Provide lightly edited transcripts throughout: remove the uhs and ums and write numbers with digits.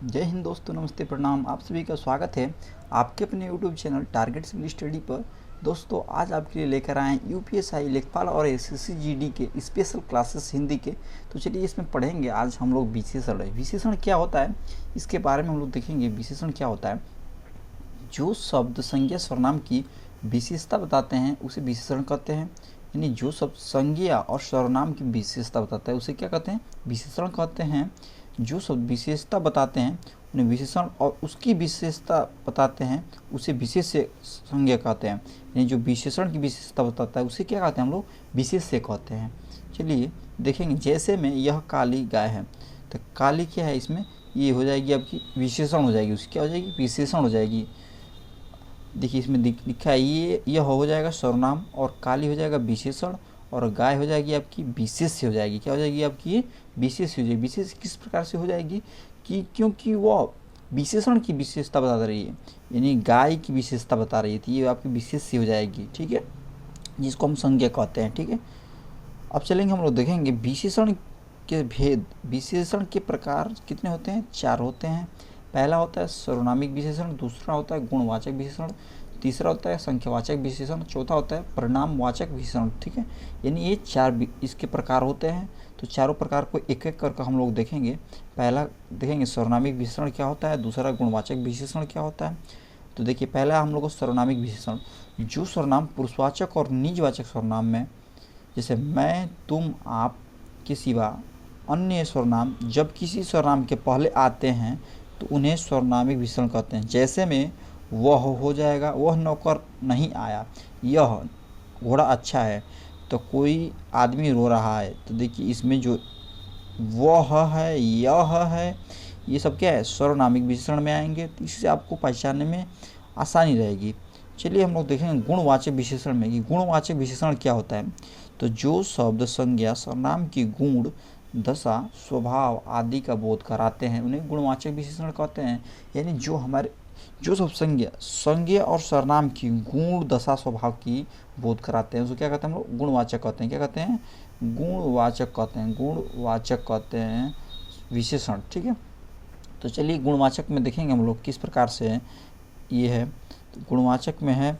जय हिंद दोस्तों, नमस्ते, प्रणाम। आप सभी का स्वागत है आपके अपने YouTube channel target civil study पर। दोस्तों, आज आपके लिए लेकर आए यूपीएसआई लेखपाल और एसएससी जीडी के स्पेशल क्लासेस हिंदी के। तो चलिए इसमें पढ़ेंगे आज हम लोग विशेषण। विशेषण क्या होता है इसके बारे में हम लोग देखेंगे। विशेषण क्या होता है? जो शब्द संज्ञा सर्वनाम की विशेषता बताते हैं उसे विशेषण कहते हैं। यानी जो शब्द संज्ञा और सर्वनाम की विशेषता बताता है उसे क्या कहते हैं? विशेषण कहते हैं। जो शब्द विशेषता बताते हैं उन्हें विशेषण, और उसकी विशेषता बताते हैं उसे विशेष्य संज्ञा कहते हैं। यानी जो विशेषण की विशेषता बताता है उसे क्या कहते हैं हम लोग? विशेष्य कहते हैं। चलिए देखेंगे। जैसे में यह काली गाय है, तो काली क्या है इसमें? ये हो जाएगी आपकी विशेषण हो जाएगी। उसकी क्या हो जाएगी? विशेषण हो जाएगी। देखिए इसमें लिखा है यह हो जाएगा सर्वनाम, और काली हो जाएगा विशेषण, और गाय हो जाएगी आपकी विशेष्य हो जाएगी। क्या हो जाएगी आपकी? विशेष्य हो जाएगी। विशेष किस प्रकार से हो जाएगी कि क्योंकि वह विशेषण की विशेषता बता रही है, यानी गाय की विशेषता बता रही थी, ये आपकी विशेष्य हो जाएगी। ठीक है, जिसको हम संज्ञा कहते हैं। ठीक है, अब चलेंगे हम लोग देखेंगे विशेषण के भेद। विशेषण के प्रकार कितने होते हैं? 4 होते हैं। पहला होता है सर्वनामिक विशेषण, दूसरा होता है गुणवाचक विशेषण, तीसरा होता है संख्यावाचक विशेषण, चौथा होता है परिणामवाचक विशेषण। ठीक है, यानी ये 4 इसके प्रकार होते हैं। तो चारों प्रकार को एक एक करके हम लोग देखेंगे। पहला देखेंगे सर्वनामिक विशेषण क्या होता है, दूसरा गुणवाचक विशेषण क्या होता है। तो देखिए पहला हम लोग को सर्वनामिक विशेषण। जो सर्वनाम पुरुषवाचक और निजवाचक सर्वनाम में, जैसे मैं, तुम, आप के सिवा अन्य सर्वनाम जब किसी सर्वनाम के पहले आते हैं तो उन्हें सर्वनामिक विशेषण कहते हैं। जैसे में वह हो जाएगा, वह नौकर नहीं आया, यह घोड़ा अच्छा है, तो कोई आदमी रो रहा है। तो देखिए इसमें जो वह है, यह है, ये सब क्या है? सर्वनामिक विशेषण में आएंगे। तो इससे आपको पहचानने में आसानी रहेगी। चलिए हम लोग देखेंगे गुणवाचक विशेषण में कि गुणवाचक विशेषण क्या होता है। तो जो शब्द संज्ञा सर्वनाम की गुण, दशा, स्वभाव आदि का बोध कराते हैं उन्हें गुणवाचक विशेषण कहते हैं। यानी जो सब संज्ञा और सर्वनाम की गुण, दशा, स्वभाव की बोध कराते हैं उसको क्या कहते हैं हम लोग? गुणवाचक कहते हैं। क्या कहते हैं? गुणवाचक कहते हैं। गुणवाचक कहते हैं विशेषण। ठीक है, तो चलिए गुणवाचक में देखेंगे हम लोग किस प्रकार से ये है। तो गुणवाचक में है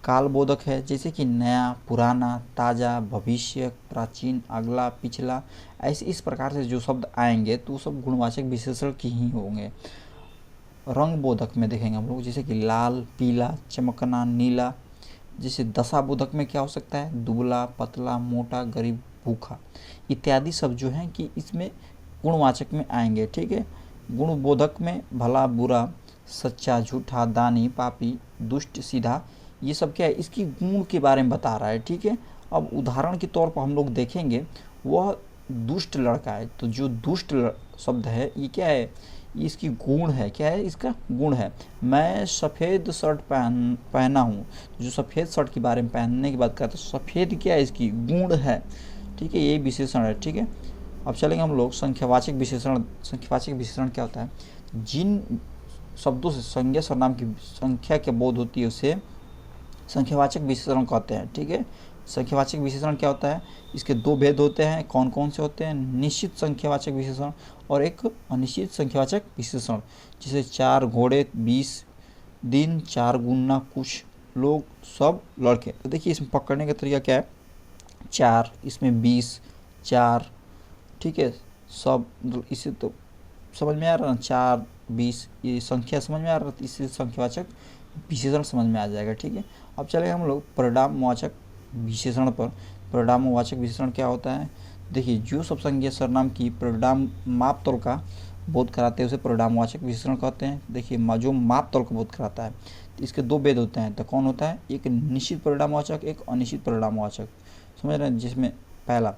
कालबोधक है, जैसे कि नया, पुराना, ताज़ा, भविष्य, प्राचीन, अगला, पिछला, ऐसे इस प्रकार से जो शब्द आएंगे तो सब गुणवाचक विशेषण की ही होंगे। रंग बोधक में देखेंगे हम लोग, जैसे कि लाल, पीला, चमकना, नीला। जैसे दशाबोधक में क्या हो सकता है? दुबला, पतला, मोटा, गरीब, भूखा इत्यादि सब जो हैं कि इसमें गुणवाचक में आएंगे। ठीक है, गुणबोधक में भला, बुरा, सच्चा, झूठा, दानी, पापी, दुष्ट, सीधा, ये सब क्या है? इसकी गुण के बारे में बता रहा है। ठीक है, अब उदाहरण के तौर पर हम लोग देखेंगे वह दुष्ट लड़का है। तो जो दुष्ट शब्द है ये क्या है? ये इसकी गुण है। क्या है इसका? गुण है। मैं सफ़ेद शर्ट पहना हूँ, जो सफ़ेद शर्ट के बारे में पहनने की बात करते हैं, सफ़ेद क्या है? इसकी गुण है। ठीक है, ये विशेषण है। ठीक है, अब चलेंगे हम लोग संख्यावाचक विशेषण। संख्यावाचक विशेषण क्या होता है? जिन शब्दों से संज्ञा सर्वनाम की संख्या के बोध होती है उसे संख्यावाचक विशेषण कहते हैं। ठीक है, संख्यावाचक विशेषण क्या होता है? इसके 2 भेद होते हैं। कौन कौन से होते हैं? निश्चित संख्यावाचक विशेषण और एक अनिश्चित संख्यावाचक विशेषण। जैसे 4 घोड़े, 20 दिन, 4 गुना कुछ लोग, सब लड़के। तो देखिए इसमें पकड़ने का तरीका क्या है? 4, इसमें 20, 4। ठीक है, सब इसे तो समझ में आ रहा है ना? 4, 20 ये संख्या समझ में आ रहा है, इससे संख्यावाचक विशेषण समझ में आ जाएगा। ठीक है, अब चले हम लोग परिणामवाचक विशेषण पर। परिणामवाचक विशेषण क्या होता है? देखिए जो सब संज्ञा सर्वनाम की परिणाम मापतोल का बोध कराते हैं उसे परिणामवाचक विशेषण कहते हैं। देखिए जो मापतोल का बोध कराता है तो इसके 2 भेद होते हैं। तो कौन होता है? एक निश्चित परिणामवाचक, एक अनिश्चित परिणामवाचक। समझ रहे हैं? जिसमें पहला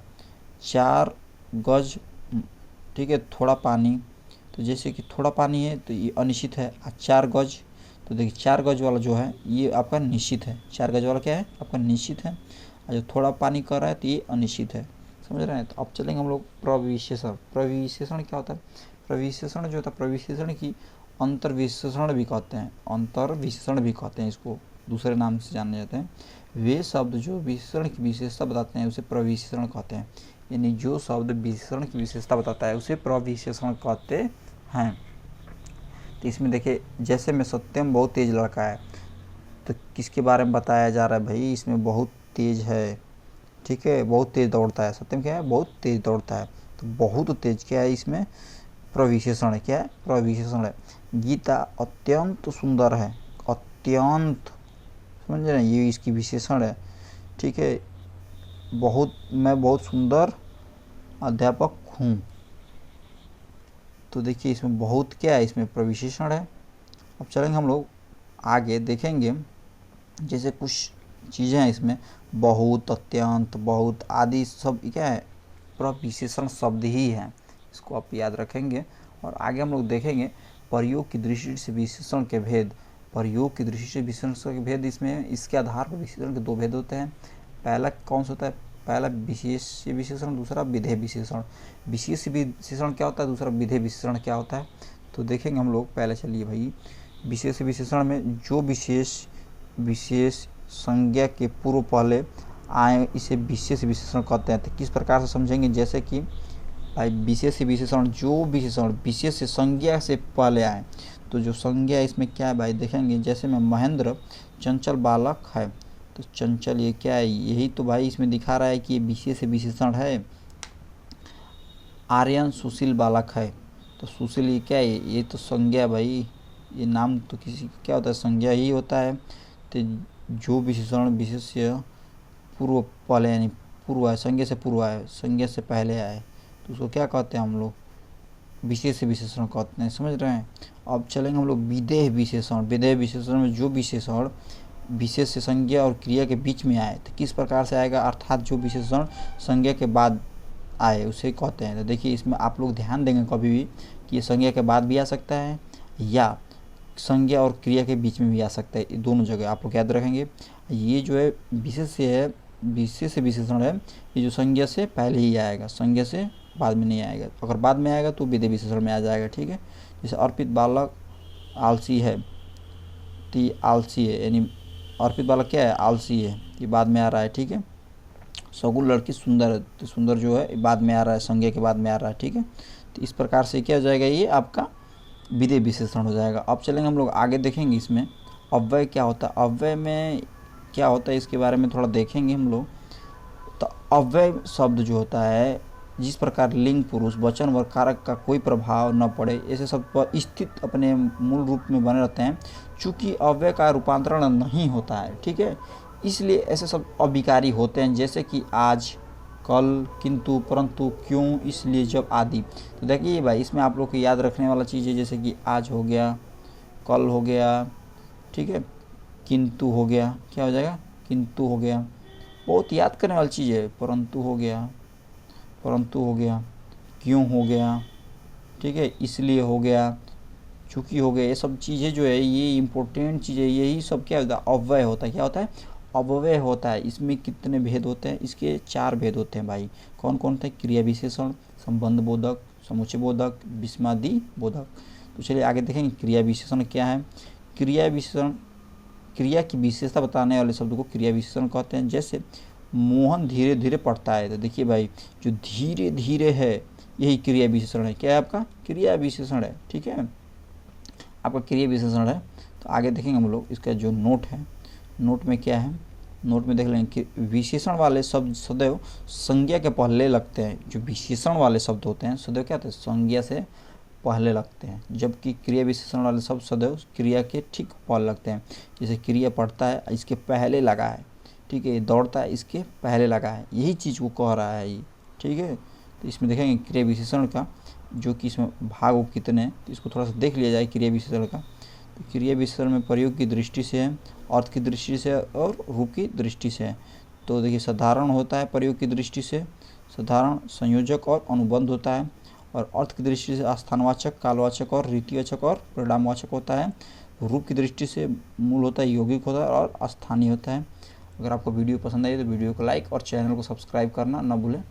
4 गज, ठीक है, थोड़ा पानी। तो जैसे कि थोड़ा पानी है तो ये अनिश्चित है। 4 गज, तो देखिए 4 गज वाला जो है ये आपका निश्चित है। 4 गज वाला क्या है? आपका निश्चित है। और जो थोड़ा पानी कर रहा है तो ये अनिश्चित है। समझ रहे हैं? तो अब चलेंगे हम लोग प्रविशेषण। प्रविशेषण क्या होता है? प्रविशेषण जो होता है, प्रविशेषण की अंतर्विशेषण भी कहते हैं। अंतर्विशेषण भी कहते हैं, इसको दूसरे नाम से जाने जाते हैं। वे शब्द जो विशेषण की विशेषता बताते हैं उसे प्रविशेषण कहते हैं। यानी जो शब्द विशेषण की विशेषता बताता है उसे प्रविशेषण कहते हैं। तो इसमें देखिए, जैसे में सत्यम बहुत तेज लड़का है, तो किसके बारे में बताया जा रहा है भाई, इसमें बहुत तेज है, ठीक है, बहुत तेज दौड़ता है। सत्यम क्या है, बहुत तेज दौड़ता है। तो बहुत तेज क्या है, इसमें प्रविशेषण है, क्या है, प्रविशेषण है। गीता अत्यंत सुंदर है, अत्यंत, समझ रहे हैं, ये इसकी विशेषण है, ठीक है। मैं बहुत सुंदर अध्यापक हूँ। तो देखिए इसमें बहुत क्या है, इसमें प्रविशेषण है। अब चलेंगे हम लोग आगे देखेंगे, जैसे कुछ चीज़ें हैं इसमें, बहुत, अत्यंत, बहुत आदि सब क्या है, प्रविशेषण शब्द ही है, इसको आप याद रखेंगे। और आगे हम लोग देखेंगे प्रयोग की दृष्टि से विशेषण के भेद। प्रयोग की दृष्टि से विशेषण के भेद, इसमें इसके आधार पर विशेषण के दो भेद होते हैं। पहला कौन सा होता है, पहला विशेष विशेषण, दूसरा विधेय विशेषण। विशेष विशेषण क्या होता है, दूसरा विधेय विशेषण क्या होता है, तो देखेंगे हम लोग। पहले चलिए भाई, विशेष विशेषण में जो विशेष संज्ञा के पूर्व पहले आए, इसे विशेष विशेषण कहते हैं। तो किस प्रकार से समझेंगे, जैसे कि भाई विशेष विशेषण, जो विशेषण विशेष संज्ञा से पहले आए, तो जो संज्ञा इसमें क्या है भाई, देखेंगे जैसे में महेंद्र चंचल बालक है, तो चंचल ये क्या है, यही तो भाई इसमें दिखा रहा है कि ये विशेष विशेषण है। आर्यन सुशील बालक है, तो सुशील ये क्या है, ये तो संज्ञा भाई, ये नाम तो किसी का क्या होता है, संज्ञा ही होता है। तो जो विशेषण विशेष पूर्व पहले, यानी पूर्व है, संज्ञा से पूर्व आए, संज्ञा से पहले आए, तो उसको क्या कहते हैं हम लोग, विशेष विशेषण कहते हैं, समझ रहे हैं। अब चलेंगे हम लोग विधेय विशेषण। विधेय विशेषण में जो विशेषण विशेष से संज्ञा और क्रिया के बीच में आए, तो किस प्रकार से आएगा, अर्थात जो विशेषण संज्ञा के बाद आए उसे कहते हैं। तो देखिए इसमें आप लोग ध्यान देंगे कभी भी कि ये संज्ञा के बाद भी आ सकता है या संज्ञा और क्रिया के बीच में भी आ सकता है, दोनों जगह आप लोग याद रखेंगे। ये जो है विशेष विशेषण है, ये जो संज्ञा से पहले ही आएगा, संज्ञा से बाद में नहीं आएगा। अगर बाद में आएगा तो विधेय विशेषण में आ जाएगा, ठीक है। जैसे अर्पित बालक आलसी है, तो ये आलसी है, यानी अर्पित बालक क्या है, आलसी है, ये बाद में आ रहा है, ठीक है। सगुन लड़की सुंदर है, तो सुंदर जो है बाद में आ रहा है, संज्ञा के बाद में आ रहा है, ठीक है। तो इस प्रकार से क्या हो जाएगा, ये आपका विधेय विशेषण हो जाएगा। अब चलेंगे हम लोग आगे देखेंगे इसमें अव्यय क्या होता है। अव्यय में क्या होता है, इसके बारे में थोड़ा देखेंगे हम लोग। तो अव्यय शब्द जो होता है, जिस प्रकार लिंग पुरुष वचन व कारक का कोई प्रभाव न पड़े, ऐसे शब्द पर स्थित अपने मूल रूप में बने रहते हैं। चूँकि अव्यय का रूपांतरण नहीं होता है, ठीक है, इसलिए ऐसे शब्द अविकारी होते हैं, जैसे कि आज, कल, किंतु, परंतु, क्यों, इसलिए, जब आदि। तो देखिए भाई, इसमें आप लोग को याद रखने वाला चीज़ है, जैसे कि आज हो गया, कल हो गया, ठीक है, किंतु हो गया, क्या हो जाएगा, किंतु हो गया, बहुत याद करने वाली चीज़ है। परंतु हो गया, क्यों हो गया, ठीक है, इसलिए हो गया, चूँकि हो गया, ये सब चीज़ें जो है, ये इम्पोर्टेंट चीज़ें, यही सब क्या होता है, अव्यय होता है। क्या होता है, अव्यय होता है। इसमें कितने भेद होते हैं, इसके 4 भेद होते हैं भाई। कौन कौन थे, क्रिया विशेषण, संबंध बोधक, समुच्चय बोधक, विस्मादि बोधक। तो चलिए आगे देखेंगे क्रिया विशेषण क्या है। क्रिया विशेषण, क्रिया की विशेषता बताने वाले शब्द को क्रिया विशेषण कहते हैं। जैसे मोहन धीरे धीरे पढ़ता है, तो देखिए भाई, जो धीरे धीरे है, यही क्रिया विशेषण है। क्या है आपका, क्रिया विशेषण है, ठीक है, आपका क्रिया विशेषण है। तो आगे देखेंगे हम लोग इसका जो नोट है, नोट में क्या है, नोट में देख लेंगे कि विशेषण वाले शब्द सदैव संज्ञा के पहले लगते हैं। जो विशेषण वाले शब्द होते हैं सदैव क्या होते हैं, संज्ञा से पहले लगते हैं, जबकि क्रिया विशेषण वाले शब्द सदैव क्रिया के ठीक पहले लगते हैं। जैसे क्रिया पढ़ता है, इसके पहले लगा है, ठीक है, दौड़ता है, इसके पहले लगा है, यही चीज़ को कह रहा है ये, ठीक है। तो इसमें देखेंगे क्रिया विशेषण का जो कि इसमें भाग हो कितने, तो इसको थोड़ा सा देख लिया जाए क्रिया विशेषण का। तो क्रिया विशेषण में प्रयोग की दृष्टि से है, अर्थ की दृष्टि से और रूप की दृष्टि से है। तो देखिए साधारण होता है प्रयोग की दृष्टि से, साधारण, संयोजक और अनुबंध होता है। और अर्थ की दृष्टि से स्थानवाचक, कालवाचक और रीतिवाचक और परिणामवाचक होता है। रूप की दृष्टि से मूल होता है, यौगिक होता है और स्थानीय होता है। अगर आपको वीडियो पसंद आई तो वीडियो को लाइक और चैनल को सब्सक्राइब करना न भूलें।